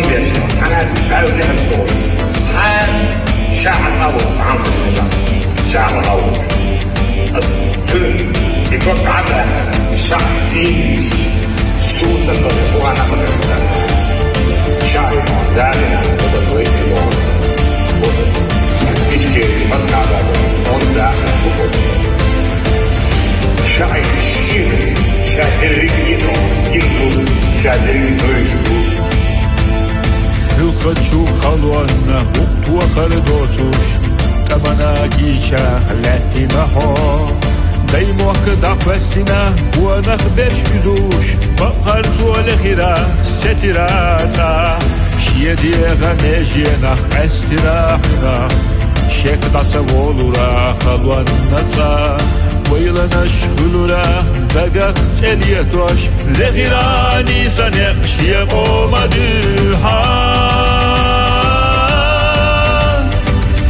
بيشتغل سنة قالوا لي هنستوش سان شعر أول سان شعر أول بس ترى يكون قاعدة شعر دين سوسة هو أنا مثلا شعر دارنا بدو يدور بس إيش بس قاعدة on ده شعر الشير شعر ينو شعر ينو Хочу холодно, укту хардосуш, кабана гиша летина хо. Дай мох да песина, уанах бешкидуш, бахар туалехира сетирата. Шиедиега меженах эстирахна, шекдаца волура халуаннаца. ويلنا شغلنا دقق تليتوش لغيراني سنقش يقوم دوها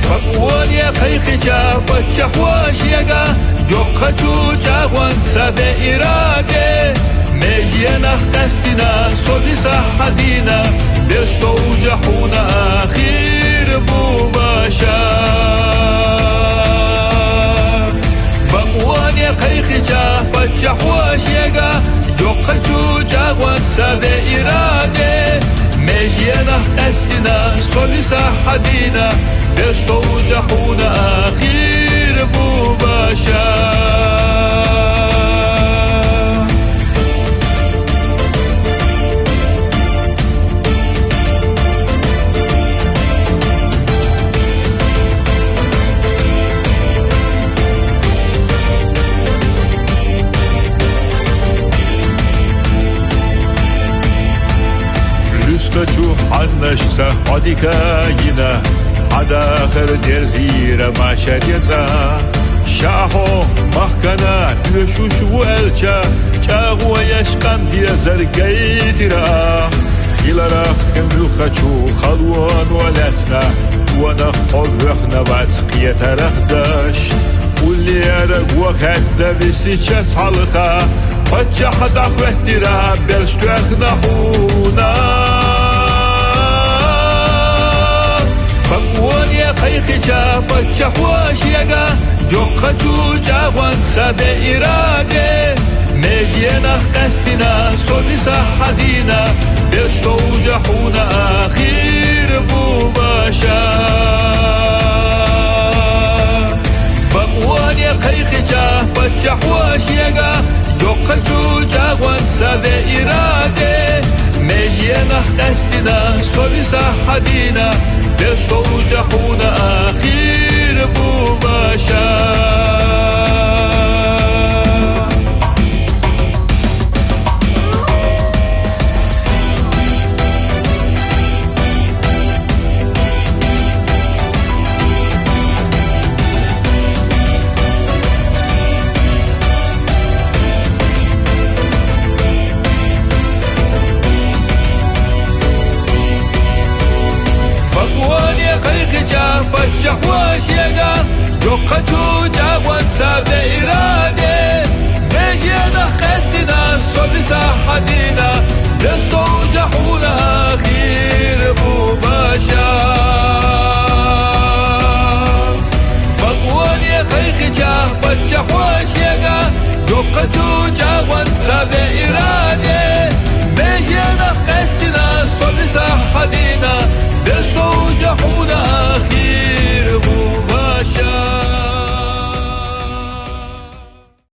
فقوان يا خيخي جابت شخواش يقا يقخجو جاوان سبع إرادة مجينا خدستنا صلي صحدينا بيشتو جحونا آخير بوباشا واني خيخي جابت شخواش يقا يقخجو جاوان سبع إرادة مجينا خدستنا صلي صحدينا بيشتو جحونا آخير بوباشا Хочу حنشتا حديكا ينا حدا آخر درزير ما شريتا شاهو مخكنا يشوش والجا تاغو يشقن دي زرقيترا خيلارا خملو خچو خلوان ولتنا وانا خوفخنا باتقية رخداش واللي يرق وخد بسيشة صالخا فتح حدا خوهترا بلشتوخنا خونا فقوان يا خيخي جابت شخواش يقا يقخجو جاوان سبع إرادة مجينا خدستنا صلي صحدينا بيشتو جحونا آخير بوباشا فقوان يا خيخي جابت شخواش يقا يقخجو جاوان سبع إرادة مجينا خدستنا صلي صحدينا بيشتو جحونا آخير بوباشا جابت شخواش يقا يقخجو جاوان سبع إرادة مجينا خدستنا صلي صحدينا بيشتو جحونا آخير بوباشا فقوان يا خيخي جابت شخواش يقا يقخجو جاوان سبع إرادة مجينا خدستنا صلي صحدينا بيشتو جحونا آخير